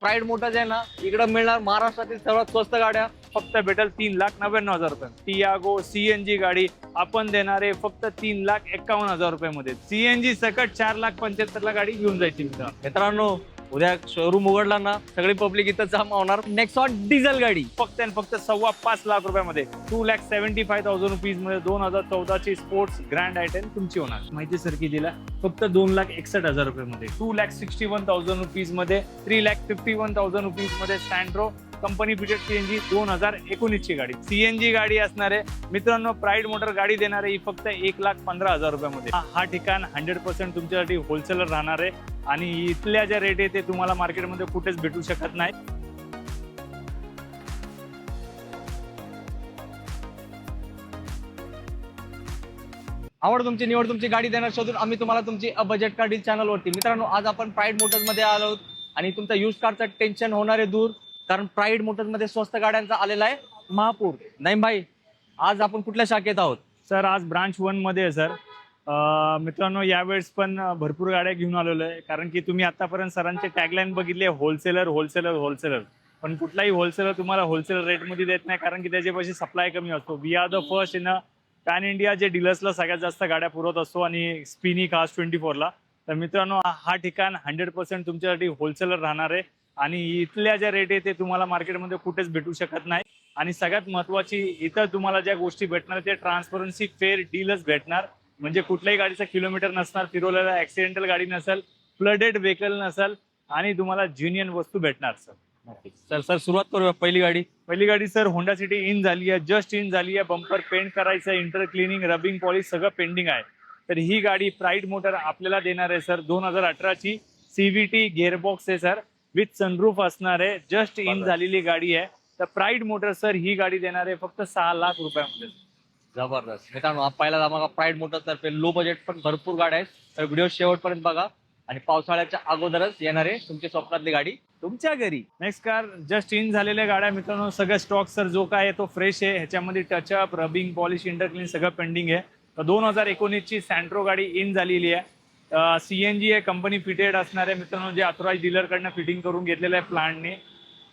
Pride Motors आहे ना, इकडे मिळणार महाराष्ट्रातील सर्वात स्वस्त गाड्या फक्त भेटेल 3,99,000 रुपये. टियागो सीएनजी गाडी आपण देणार आहे फक्त 3,51,000 रुपये मध्ये. सीएनजी सकट 4,75,000 ला गाडी घेऊन जायची मित्र. मित्रांनो, उद्या शोरूम उघडला ना, सगळी पब्लिक इथं जमा होणार. नेक्सॉन डिझेल गाडी फक्त आणि फक्त 5,25,00,000 रुपयामध्ये 2,75,000 रुपीज मध्ये 2014 ची स्पोर्ट्स ग्रँड आयटेन तुमची होणार. माहिती सर कितीला? फक्त 2,61,000 रुपये मध्ये. 2,61,000 रुपीज मध्ये 3,51,000 रुपीज मध्ये सॅन्ट्रो कंपनी फिटेड सीएनजी 2019 ची गाडी. सीएनजी गाडी असणार आहे मित्रांनो. प्राईड मोटर गाडी देणार आहे फक्त 1,15,000 रुपयामध्ये. हा ठिकाण 100% तुमच्यासाठी होलसेलर राहणार आहे आणि इथल्या ज्या रेट आहे ते तुम्हाला मार्केटमध्ये कुठेच भेटू शकत नाही. आवड तुमची, निवड तुमची, गाडी देणार शोधून आम्ही तुम्हाला तुमची बजेट कार डील चॅनल वरती. मित्रांनो, आज आपण प्राईड मोटर्स मध्ये आलो आहोत आणि तुमचा युज कारचं टेन्शन होणार आहे दूर, कारण प्राईड मोटर्स मध्ये स्वस्त गाड्यांचा आलेला आहे महापूर. नाही भाई, आज आपण कुठल्या शाखेत आहोत? सर आज ब्रांच 1 मध्ये आहे सर. मित्रांनो, यावेळेस पण भरपूर गाड्या घेऊन आलेलो आहे, कारण की तुम्ही आतापर्यंत सरांचे टॅगलाईन बघितले, होलसेलर होलसेलर होलसेलर. पण कुठलाही होलसेलर तुम्हाला होलसेलर रेटमध्ये देत नाही, कारण की त्याच्यापाशी सप्लाय कमी असतो. We are the first in pan India जे डीलर्सला सगळ्यात जास्त गाड्या पुरवत असतो, आणि स्पिनी खास 24ला. तर मित्रांनो, हा ठिकाण 100% तुमच्यासाठी होलसेलर राहणार आहे आणि इथल्या ज्या रेट आहे ते तुम्हाला मार्केटमध्ये कुठेच भेटू शकत नाही. आणि सगळ्यात महत्त्वाची इथं तुम्हाला ज्या गोष्टी भेटणार ते ट्रान्सपरन्सी फेअर डीलच भेटणार. म्हणजे कुठल्याही गाडीचा किलोमीटर नसणार, फिरवलेला ऍक्सिडेंटल गाडी नसेल, फ्लडेड व्हेकल नसेल आणि तुम्हाला ज्युनियन वस्तू भेटणार सर. सर सुरुवात करूया. पहिली गाडी सर होंडा सिटी इन झाली आहे, जस्ट इन झाली आहे. बंपर पेंट करायचं, इंटर क्लिनिंग, रबिंग पॉलिश सगळं पेंडिंग आहे. तर ही गाडी प्राईड मोटर आपल्याला देणार आहे सर. 2018 ची सीव्हीटी गिअरबॉक्स आहे सर, विथ सनरूफ असणार आहे. जस्ट इन झालेली गाडी आहे. तर प्राईड मोटर सर ही गाडी देणार आहे फक्त 6 लाख रुपयामध्ये. जबरदस्त. मित्रांनो, पहिला आम्हाला प्राईड मोटर्स तर्फे लो बजेट पण भरपूर गाड्या आहेत. तर व्हिडिओ शेवटपर्यंत बघा आणि पावसाळ्याच्या अगोदरच येणार आहे तुमची स्वप्नातली गाडी तुमच्या घरी. नेक्स्ट कार जस्ट इन झालेल्या गाड्या मित्रांनो. सगळं स्टॉक सर जो काय आहे तो फ्रेश आहे. ह्याच्यामध्ये टचअप, रबिंग पॉलिश, इंटरक्लीन सगळं पेंडिंग आहे. तर 2019 ची सॅन्ट्रो गाडी इन झालेली आहे. सीएनजी आहे, कंपनी फिटेड असणार आहे मित्रांनो, जे ऑथराइज डीलरकडनं फिटिंग करून घेतलेलं आहे प्लांटने.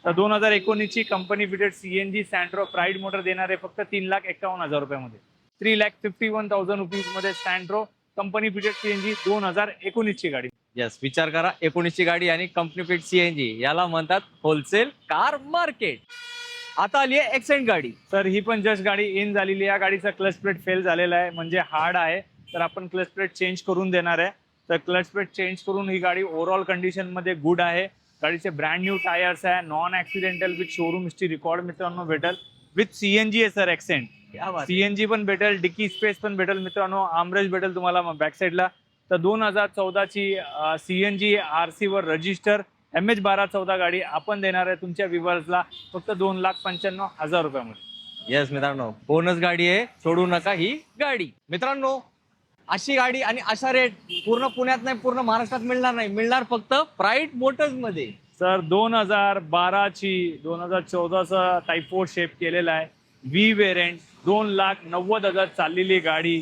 तर 2019 ची company fitted CNG Santro pride motor देणार आहे फक्त 3,51,000 रुपयामध्ये. 3,51,000 रुपीज मध्ये सॅन्ट्रो कंपनी फिटेड सीएनजी 2019 ची गाडी. यस, विचार करा, 19 ची गाडी आणि कंपनी फिट सीएनजी, याला म्हणतात होलसेल कार मार्केट. आता आली आहे एक्सेंट गाडी. तर ही पण जस्ट गाडी इन झालेली आहे. या गाडीचा क्लच प्लेट फेल झालेला आहे, म्हणजे हार्ड आहे. तर आपण क्लच प्लेट चेंज करून देणार आहे. तर क्लच प्लेट चेंज करून ही गाडी ओव्हरऑल कंडिशन मध्ये गुड आहे. गाडीचे ब्रँड न्यू टायर्स आहे, non accidental with showroom history record मित्रांनो भेटेल. विथ सीएनजी आहे सर एक्सेंट. सीएनजी पण भेटेल, डिकी स्पेस पण भेटेल मित्रांनो, आमरेज भेटेल तुम्हाला बॅक साईडला. तर 2014 ची सीएनजी आरसी वर रजिस्टर MH1214 गाडी आपण देणार आहे तुमच्या व्ह्युअर्सला फक्त 2,95,000 रुपयामध्ये. येस मित्रांनो, बोनस गाडी आहे, सोडू नका ही गाडी. मित्रांनो, अशी गाडी आणि अशा रेट पूर्ण पुण्यात नाही, पूर्ण महाराष्ट्रात मिळणार नाही. मिळणार फक्त प्राईड मोटर्स मध्ये. सर 2012 ची 2014चा टायफो शेप केलेला आहे, व्ही वेरियंट, 2,90,000 चाललेली गाडी.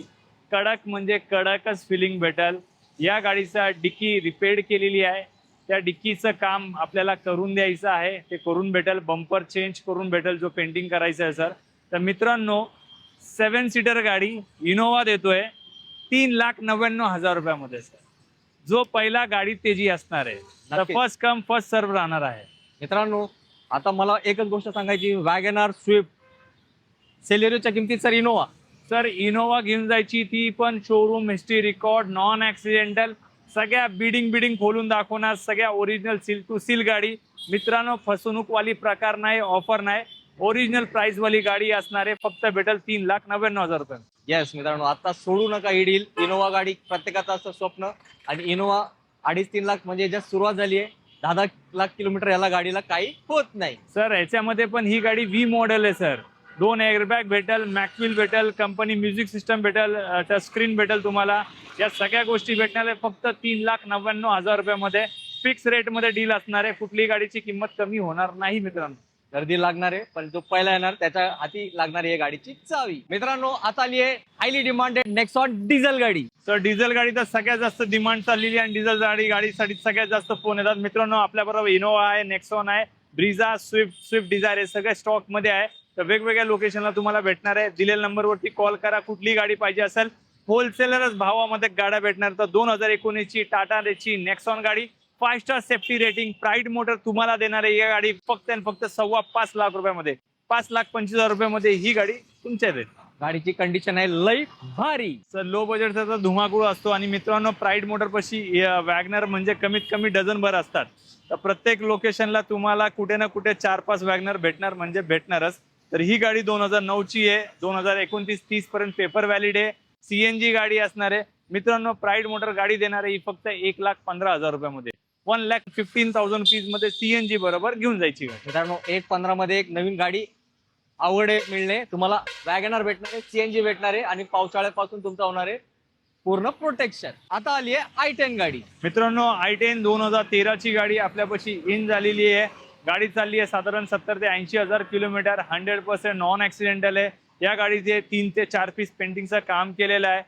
कडक म्हणजे कडकच फिलिंग भेटेल. या गाडीचा डिक्की रिपेअर केलेली आहे, त्या डिक्कीचं काम आपल्याला करून द्यायचं आहे, ते करून भेटेल. बंपर चेंज करून भेटेल, जो पेंटिंग करायचं आहे सर. तर मित्रांनो, 7 सीटर गाडी इनोवा देतोय 3,99,000 रुपयामध्ये सर. जो पहिला गाडी तेजी असणार आहे, तर फर्स्ट कम फर्स्ट सर्व राहणार आहे. मित्रांनो, आता मला एकच गोष्ट सांगायची, वॅगनआर, स्विफ्ट, सेलेरियोच्या किमतीत सर इनोवा. सर इनोवा घेऊन जायची, ती पण showroom history record, non accidental, सगळ्या बिडिंग खोलून दाखवणार, सगळ्या ओरिजिनल सील टू सील गाडी मित्रांनो. फसवणूकवाली प्रकार नाही, ऑफर नाही, ओरिजिनल प्राइस वाली गाडी असणार आहे. फक्त भेटेल 3,99,000 रुपये. येस मित्रांनो, आता सोडू नका ही डील. इनोवा गाडी प्रत्येकाचं असतं स्वप्न, आणि इनोवा 2.5-3 लाख म्हणजे जस्ट सुरुवात झाली आहे. 10 लाख किलोमीटर याला गाडीला काही होत नाही सर. ह्याच्यामध्ये पण ही गाडी व्ही मॉडेल आहे सर. 2 एअरबॅग भेटेल, मॅक्विल भेटेल, कंपनी म्युझिक सिस्टम भेटेल, टच स्क्रीन भेटेल तुम्हाला. या सगळ्या गोष्टी भेटणार आहे फक्त 3,99,000 रुपयामध्ये. फिक्स रेटमध्ये डील असणार आहे. कुठलीही गाडीची किंमत कमी होणार नाही मित्रांनो. गर्दी लागणार आहे, पण जो पहिला येणार त्याच्या हाती लागणार आहे गाडीची चावी. मित्रांनो, आता आली आहे हायली डिमांडेड नेक्सॉन डिझेल गाडी. तर डिझेल गाडी तर सगळ्यात जास्त डिमांड चाललेली आणि डिझेल गाडीसाठी सगळ्यात जास्त फोन येतात. मित्रांनो, आपल्या बरोबर इनोवा आहे, नेक्सॉन आहे, ब्रिझा, स्विफ्ट डिझायर हे सगळे स्टॉक मध्ये आहे. तर वेगवेगळ्या लोकेशनला तुम्हाला भेटणार आहे. दिलेल्या नंबरवरती कॉल करा. कुठली गाडी पाहिजे असेल, होलसेलरच भावामध्ये गाड्या भेटणार. तर 2019 ची टाटाची नेक्सॉन गाडी, 5 star safety rating, pride motor तुम्हाला देणार आहे. ही गाडी फक्त आणि फक्त 5.25 लाख रुपयामध्ये, 5,25,000 रुपयामध्ये ही गाडी तुमच्या देत. गाडीची कंडिशन आहे लई भारी. सर लो बजेटचा तर धुमाकूळ असतो. आणि मित्रांनो, प्राईड मोटर पाशी वॅगनर म्हणजे कमीत कमी डझन भर असतात. तर प्रत्येक लोकेशनला तुम्हाला कुठे ना कुठे 4-5 वॅगनर भेटणार म्हणजे भेटणारच. तर ही गाडी 2009 ची आहे. 2029-30 पर्यंत पेपर व्हॅलिड आहे. सीएनजी गाडी असणार आहे. मित्रांनो, प्राईड मोटर गाडी देणार आहे ही फक्त 1,15,000 रुपयामध्ये, 1,15,000 रुपीज मध्ये सीएनजी बरोबर घेऊन जायची गाडी. मित्रांनो, 1.15 मध्ये एक नवीन गाडी आवडे मिळणे. तुम्हाला वॅगनर भेटणार आहे, सीएनजी भेटणार आहे आणि पावसाळ्यापासून तुमचा होणार आहे पूर्ण प्रोटेक्शन. आता आली आहे i10 गाडी. मित्रांनो, i10 2013 ची गाडी आपल्यापाशी इन झालेली आहे. गाडी चालली आहे साधारण 70 ते 80,000 किलोमीटर. 100% नॉन ऍक्सिडेंटल आहे. या गाडीचे 3 ते 4 पीस पेंटिंगचं काम केलेलं आहे.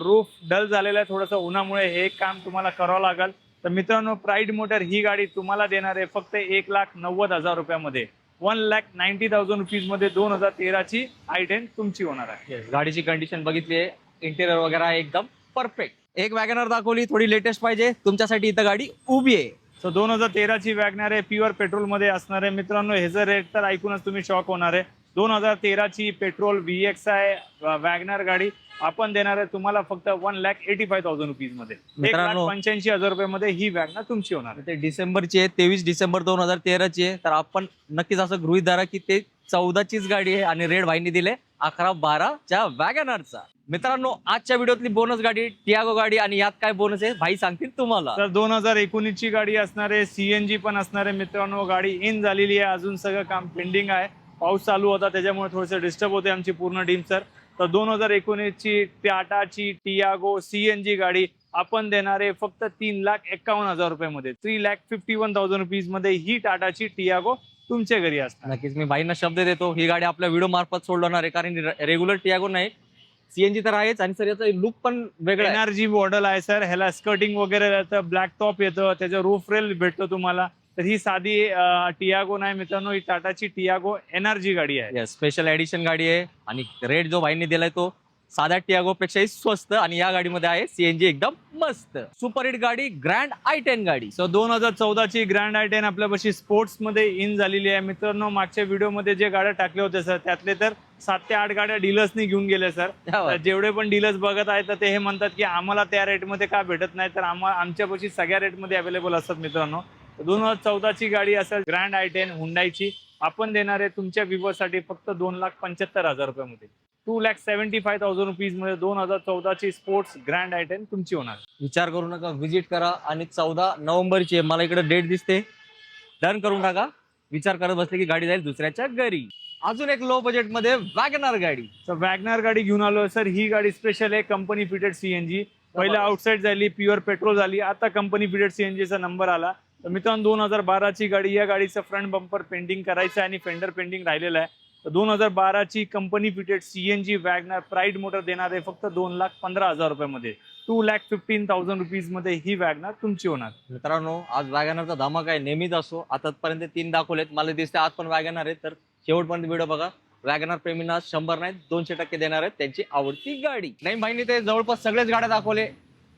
रूफ डल झालेलं आहे थोडंसं उन्हामुळे, हे काम तुम्हाला करावं लागेल. तर मित्रांनो, प्राईड मोटर ही गाडी तुम्हाला देणार आहे फक्त 1,90,000 रुपयामध्ये, 1,90,000 रुपीज मध्ये 2013 ची i10 तुमची होणार आहे. गाडीची कंडिशन बघितली आहे, इंटेरियर वगैरे आहे एकदम परफेक्ट. एक वॅगनर दाखवली, थोडी लेटेस्ट पाहिजे तुमच्यासाठी इथं गाडी उभी आहे. सो 2013 ची वॅगनर आहे, प्युअर पेट्रोल मध्ये असणार आहे. मित्रांनो, ह्याचा रेट तर ऐकूनच तुम्ही शॉक होणार आहे. 2013 ची पेट्रोल VX आहे वॅगनर गाडी आपण देणार आहे तुम्हाला फक्त 1,85,000 रुपीज मध्ये, मित्रांनो, 1,85,000 रुपयामध्ये ही वॅगनर तुमची होणार आहे. ते डिसेंबरची आहे, 23 डिसेंबर 2013 ची आहे. तर आपण नक्कीच असं गृहीत धरा की ते 14 चीच गाडी आहे आणि रेड भाईनी दिले 11-12 च्या वॅगनरचा. मित्रांनो, आजच्या व्हिडिओतली बोनस गाडी टियागो गाडी, आणि यात काय बोनस आहे भाई सांगतील तुम्हाला. तर 2019 ची गाडी असणार आहे, सीएनजी पण असणार आहे. मित्रांनो, गाडी इन झालेली आहे, अजून सगळं काम पेंडिंग आहे. पाऊस चालू होता त्याच्यामुळे थोडंसं डिस्टर्ब होते आमची पूर्ण टीम सर. तर 2019 ची टाटाची टियागो सीएनजी गाडी आपण देणार आहे फक्त 3,51,000 रुपयामध्ये, 3,51,000 रुपीज मध्ये ही टाटाची टियागो तुमच्या घरी असणार. नक्कीच मी भाईंना शब्द देतो, ही गाडी आपल्या व्हिडिओ मार्फत सोडवणार आहे, कारण रेग्युलर टियागो नाही, सीएनजी तर आहेच. आणि सर याचा लुक पण वेगळा आहे. एनर्जी मॉडेल आहे सर. ह्याला स्कर्टिंग वगैरे येतं, ब्लॅक टॉप येतं, त्याचं रूफ रेल भेटतो तुम्हाला. तर ही साधी टियागो नाही मित्रांनो, ही टाटाची टियागो एनर्जी गाडी आहे. स्पेशल एडिशन गाडी आहे आणि रेट जो भाईंनी दिलाय तो साध्या टियागो पेक्षाही स्वस्त, आणि या गाडीमध्ये आहे सीएनजी एकदम मस्त सुपर हिट गाडी, ग्रँड i10 गाडी. सो 2014 ची ग्रँड i10 आपल्यापाशी स्पोर्ट्स मध्ये इन झालेली आहे. मित्रांनो, मागच्या व्हिडिओ मध्ये जे गाड्या टाकल्या होत्या सर, त्यातले तर 7 ते 8 गाड्या डीलर्सनी घेऊन गेल्या सर. जेवढे पण डीलर्स बघत आहेत तर ते हे म्हणतात की आम्हाला त्या रेटमध्ये का भेटत नाही, तर आमच्यापाशी सगळ्या रेटमध्ये अवेलेबल असतात. मित्रांनो, 2014 ची गाडी असेल ग्रँड i10 हुंडाईची, आपण देणार आहे तुमच्या व्ह्यूअरसाठी फक्त 2,75,000 रुपयामध्ये, 2,75,000 रुपीज मध्ये 2014 ची स्पोर्ट्स ग्रँड i10 तुमची होणार. विचार करू नका, व्हिजिट करा. आणि 14 नोव्हेंबरची आहे, मला इकडे डेट दिसते, डन करून टाका. विचार करत बसले की गाडी जाईल दुसऱ्याच्या घरी. अजून एक लो बजेट मध्ये वॅगनर गाडी. तर वॅगनर गाडी घेऊन आलो सर. ही गाडी स्पेशल आहे, कंपनी फिटेड सीएनजी. पहिला आउटसाइड झाली, प्युअर पेट्रोल झाली, आता कंपनी फिटेड सीएनजीचा नंबर आला. तर मित्रांनो, 2012 ची गाडी, या गाडीचं फ्रंट बंपर पेंटिंग करायचं आहे आणि फेंडर पेंटिंग राहिलेलं आहे. तर 2012 ची company fitted CNG WagonR pride motor देणार आहे फक्त 2,15,000 रुपयामध्ये, 2,15,000 रुपीज मध्ये ही वॅगनर तुमची होणार. मित्रांनो, आज वॅगनरचा धमाका आहे, नेहमीच असो. आतापर्यंत 3 दाखवलेत, मला दिसते आज पण वॅगनर आहे. तर शेवटपर्यंत व्हिडिओ बघा. वॅगनर प्रेमींना 100 नाही 200% देणार आहेत त्यांची आवडती गाडी. नाही भाईनी ते जवळपास सगळेच गाड्या दाखवले.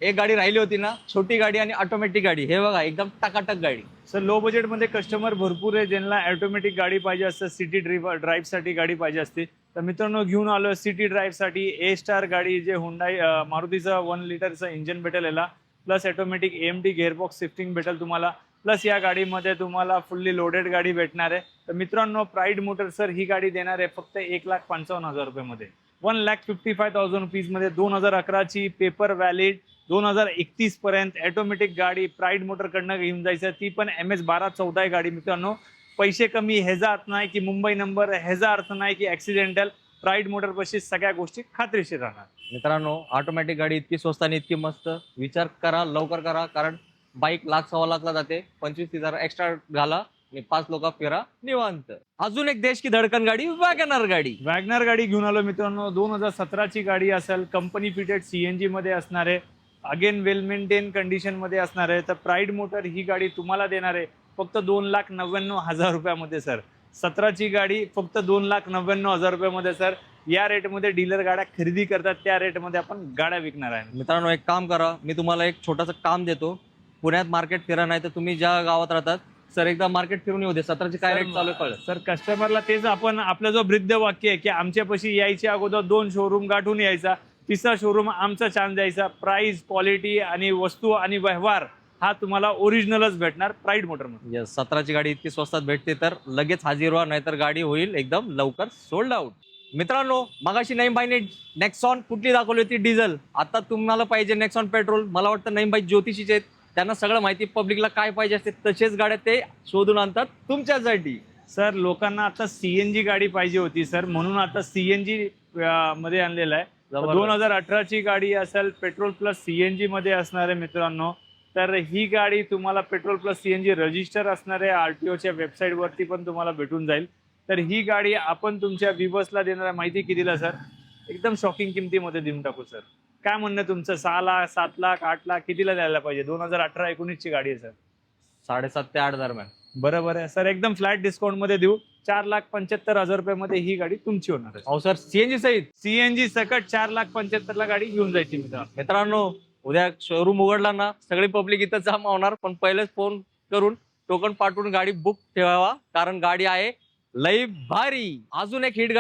एक गाडी राहिली होती ना, छोटी गाडी आणि ऑटोमॅटिक गाडी. हे बघा, एकदम टकाटक गाडी. सर, लो बजेट मध्ये कस्टमर भरपूर आहे, ज्यांना ऑटोमॅटिक गाडी पाहिजे असते, सिटी ड्राईव्ह साठी गाडी पाहिजे असते. तर मित्रांनो, घेऊन आलो सिटी ड्राईव्ह साठी ए स्टार गाडी, जे हुंडाई मारुतीचं 1 लिटरचं इंजिन भेटेल याला, plus automatic AMD gearbox shifting भेटेल तुम्हाला, प्लस या गाडीमध्ये तुम्हाला फुल्ली लोडेड गाडी भेटणार आहे. तर मित्रांनो, प्राईड मोटर सर ही गाडी देणार आहे फक्त 1,55,000 रुपयामध्ये, 1,55,000 रुपीज मध्ये, 2011 ची पेपर व्हॅलिड, 2031 पर्यंत ऑटोमॅटिक गाडी प्राईड मोटर कडनं घेऊन जायचं, ती पण MS1214 गाडी. मित्रांनो, पैसे कमी ह्याचा अर्थ नाही की मुंबई नंबर, ह्याचा अर्थ नाही की ऍक्सिडेंटल. प्राईड मोटर पाशी सगळ्या गोष्टी खात्रीशीर राहणार. मित्रांनो, ऑटोमॅटिक गाडी इतकी स्वस्त आणि इतकी मस्त, विचार करा, लवकर करा, कारण बाईक 1,00,000-1,15,000 जाते. 25,000 एक्स्ट्रा घाला, आणि 5 लोक फिरा निवांत. अजून एक देश की धडकन गाडी वॅगनर गाडी. वॅगनर गाडी घेऊन आलो मित्रांनो. 2017ची गाडी असेल, कंपनी फिटेड CNG मध्ये असणार आहे, अगेन वेल मेंटेन कंडिशन मध्ये असणार आहे. तर प्राईड मोटर ही गाडी तुम्हाला देणार आहे फक्त 2,99,000 रुपयामध्ये सर. 17ची गाडी फक्त 2,99,000 रुपयामध्ये सर. या रेटमध्ये डीलर गाड्या खरेदी करतात, त्या रेटमध्ये आपण गाड्या विकणार आहे. मित्रांनो एक काम करा, मी तुम्हाला एक छोटंसं काम देतो. पुण्यात मार्केट फिरा, नाही तर तुम्ही ज्या गावात राहतात सर एकदा मार्केट फिरून येऊ दे. 17ची काय रेट चालू आहे कळलं सर. कस्टमरला तेच आपण आपलं जो ब्रीद वाक्य आहे की आमच्यापाशी यायच्या अगोदर 2 शोरूम गाठून यायचा, 3रा शोरूम आमचा चान्स द्यायचा. प्राइस, क्वालिटी आणि वस्तू आणि व्यवहार हा तुम्हाला ओरिजिनलच भेटणार प्राईड मोटरमध्ये. येस, 17ची गाडी इतकी स्वस्तात भेटते तर लगेच हाजीर व्हा, नाहीतर गाडी होईल एकदम लवकर सोल्ड आउट. मित्रांनो मगाशी नईमबाईने नेक्सॉन कुठली दाखवली होती डिझेल, आता तुम्हाला पाहिजे नेक्सॉन पेट्रोल. मला वाटतं नईमबाई ज्योतिषीचे आहेत, त्यांना सगळं माहिती, पब्लिकला काय पाहिजे असते तसेच गाड्या ते शोधून आणतात तुमच्यासाठी. सर लोकांना आता CNG गाडी पाहिजे होती सर, म्हणून आता CNG मध्ये आणलेलं आहे. 2018ची गाडी असेल, पेट्रोल प्लस CNG मध्ये असणार आहे मित्रांनो. तर ही गाडी तुम्हाला पेट्रोल प्लस CNG रजिस्टर असणार आहे, RTOच्या वेबसाईट वरती पण तुम्हाला भेटून जाईल. तर ही गाडी आपण तुमच्या व्ह्यूअर्सला देणार आहे माहिती कितीला सर? एकदम शॉकिंग किमतीमध्ये देऊन टाकू सर. काय म्हणणं तुमचं? 6 लाख, 7 लाख, 8 लाख कितीला द्यायला पाहिजे? 2018-19ची गाडी आहे सर. 7.5 ते 8 दरम्यान. बरोबर आहे सर, एकदम फ्लॅट डिस्काउंट मध्ये देऊ. 4,75,000 रुपयामध्ये ही गाडी तुमची होणार आहे. अहो सर CNG सहित. CNG सकट 4,75,000 गाडी घेऊन जायची मित्रांनो उद्या शोरूम उघडला ना सगळी पब्लिक इथं जमा होणार, पण पहिलेच फोन करून टोकन पाठवून गाडी बुक ठेवावा, कारण गाडी आहे लई भारी. अजून एक हिट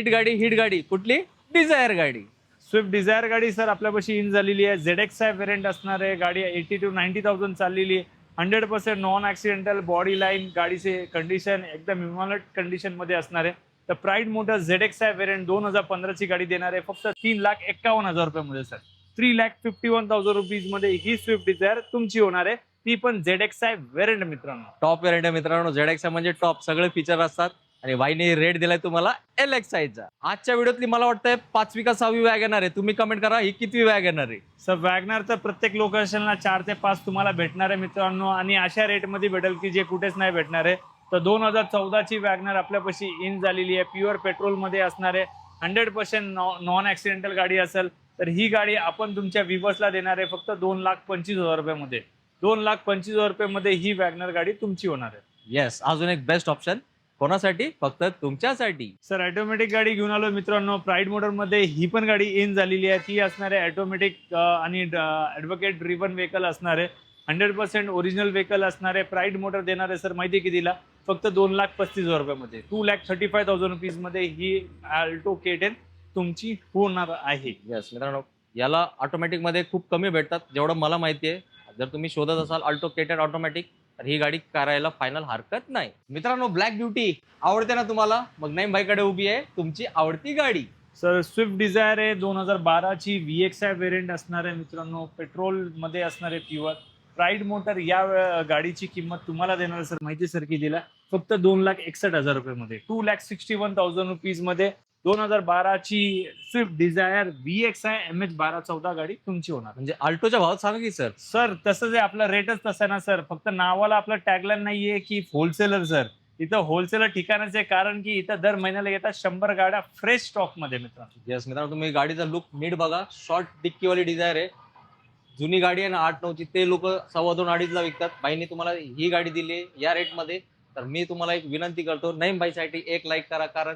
गाडी कुठली? डिझायर गाडी. स्विफ्ट डिझायर गाडी सर आपल्यापाशी इन झालेली आहे. ZXi व्हेरियंट असणार आहे. गाडी 80 to 90,000 चाललेली आहे. 100% नॉन ऍक्सिडेंटल बॉडी लाईन, गाडीचे कंडिशन एकदम इम्युलेट कंडिशन मध्ये असणार आहे. तर प्राईड मोटर ZXi व्हेरियंट 2015ची गाडी देणार आहे फक्त 3,51,000 रुपयामध्ये सर. 3,51,000 रुपीज मध्ये ही स्विफ्ट डिझायर तुमची होणार आहे, ती पण ZXi व्हेरियंट मित्रांनो. टॉप व्हेरियंट आहे मित्रांनो. ZXi म्हणजे टॉप, सगळे फीचर असतात. आणि वाईने रेट दिलाय तुम्हाला LXiचा. आजच्या व्हिडिओतली मला वाटतंय 5वी का 6वी वॅगनर आहे. तुम्ही कमेंट करा ही कितवी वॅगनर आहे. सर वॅगनर तर प्रत्येक लोकेशनला 4 ते 5 तुम्हाला भेटणार आहे मित्रांनो, आणि अशा रेटमध्ये भेटेल की जे कुठेच नाही भेटणार आहे. तर 2014ची वॅगनर आपल्यापाशी इन झालेली आहे, प्युअर पेट्रोल मध्ये असणार आहे. 100% नॉन ऍक्सिडेंटल गाडी असेल. तर ही गाडी आपण तुमच्या व्ह्यूअर्सला देणार आहे फक्त 2,25,000 रुपयामध्ये. 2,25,000 रुपयामध्ये ही वॅगनर गाडी तुमची होणार आहे. येस, अजून एक बेस्ट ऑप्शन कोणासाठी? फक्त तुमच्यासाठी. सर ऑटोमॅटिक गाडी घेऊन आलो मित्रांनो. प्राईड मोटर मध्ये ही पण गाडी इन झालेली आहे. ती असणार आहे ऑटोमॅटिक आणि ॲडव्होकेट ड्रिव्हन व्हेकल असणार आहे. 100% ओरिजिनल व्हेकल असणार आहे. प्राईड मोटर देणार आहे सर माहिती कितीला? फक्त 2,35,000 रुपयामध्ये. 2,35,000 रुपीज मध्ये ही अल्टो K10 तुमची होणार आहे. येस मित्रांनो, याला ऑटोमॅटिक मध्ये खूप कमी भेटतात जेवढं मला माहिती आहे. जर तुम्ही शोधत असाल अल्टो K10 ऑटोमॅटिक, तर ही गाडी करायला फायनल हरकत नाही. मित्रांनो ब्लॅक ब्युटी आवडते ना तुम्हाला? मग नईमबाईकडे उभी आहे तुमची आवडती गाडी. सर स्विफ्ट डिझायर आहे 2012ची VXi व्हेरियंट असणार आहे मित्रांनो. पेट्रोल मध्ये असणार आहे प्युअर. प्राईड मोटर या गाडीची किंमत तुम्हाला देणार सर माहिती सर कितीला? फक्त 2,61,000 रुपयामध्ये. 2,61,000 रुपीज मध्ये 2012ची स्विफ्ट डिझायर VXi MH1214 गाडी तुमची होणार. म्हणजे अल्टोच्या भावात सांगा की सर. सर तसं जे आपला रेटच तसा ना सर, फक्त नावाला आपलं टॅगलाईन नाहीये की होलसेलर सर. इथं होलसेलर ठिकाणच आहे, कारण की इथं दर महिन्याला येतात 100 गाड्या फ्रेश स्टॉक मध्ये मित्रांनो. येस मित्रांनो, तुम्ही गाडीचा लुक नीट बघा. शॉर्ट डिक्कीवाली डिझायर आहे. जुनी गाडी आहे ना 8-9ची, ते लोक 2.25-2.5 ला विकतात. बाईंनी तुम्हाला ही गाडी दिली या रेटमध्ये. तर मी तुम्हाला एक विनंती करतो, नईमबाईसाठी एक लाईक करा, कारण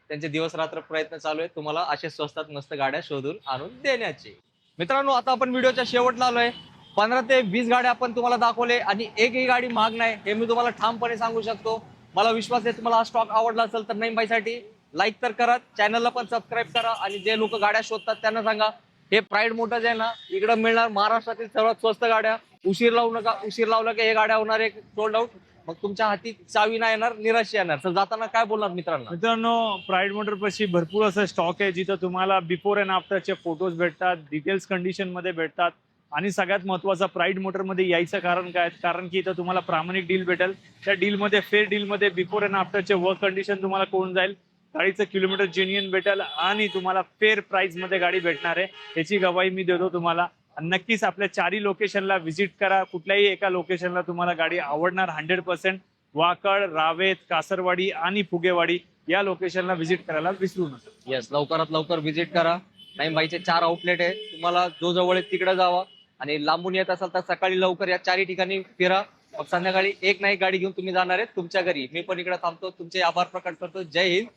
त्यांचे दिवस रात्र प्रयत्न चालू आहेत तुम्हाला असे स्वस्तात मस्त गाड्या शोधून आणून देण्याचे. मित्रांनो आता आपण व्हिडिओच्या शेवटला आलोय. 15 ते 20 गाड्या आपण तुम्हाला दाखवले आणि एकही गाडी महाग नाही हे मी तुम्हाला ठामपणे सांगू शकतो. मला विश्वास आहे तुम्हाला हा स्टॉक आवडला असेल तर नईमबाईसाठी लाईक तर करा, चॅनलला पण सबस्क्राईब करा. आणि जे लोक गाड्या शोधतात त्यांना सांगा हे प्राईड मोटर्स आहे ना, इकडे मिळणार महाराष्ट्रातील सर्वात स्वस्त गाड्या. उशीर लावू नका. उशीर लावला की हे गाड्या होणार आहे सोल्ड आउट. मग तुमच्या हाती चावी नाही येणार, निराशा येणार. तर जाताना काय बोलणार मित्रांनो? प्राईड मोटर पाशी भरपूर असं स्टॉक आहे जिथं तुम्हाला बिफोर अँड आफ्टरचे फोटोज भेटतात, डिटेल्स कंडिशन मध्ये भेटतात. आणि सगळ्यात महत्वाचा प्राईड मोटर मध्ये यायचं कारण काय? कारण की इथं तुम्हाला प्रामाणिक डील भेटेल. त्या डीलमध्ये फेअर डीलमध्ये बिफोर अँड आफ्टरचे वर्क कंडिशन तुम्हाला कोण जाईल, गाडीचं किलोमीटर जेन्युइन भेटेल आणि तुम्हाला फेअर प्राइस मध्ये गाडी भेटणार आहे. याची गवाही मी देतो तुम्हाला. नक्कीच आपल्या 4ही लोकेशनला व्हिजिट करा. कुठल्याही एका लोकेशनला तुम्हाला गाडी आवडणार 100%. वाकड, रावेत, कासरवाडी आणि फुगेवाडी या लोकेशनला व्हिजिट करायला विसरू नका. येस, लवकरात लवकर व्हिजिट करा. नाईमबाईचे 4 आउटलेट आहे, तुम्हाला जो जवळ आहे तिकडे जावा. आणि लांबून येत असाल तर सकाळी लवकर या 4 ठिकाणी फिरा. मग संध्याकाळी एक नाही गाडी घेऊन तुम्ही जाणार आहे तुमच्या घरी. मी पण इकडे थांबतो. तुमचे आभार प्रकट करतो. जय हिंद,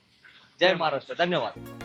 जय महाराष्ट्र. धन्यवाद.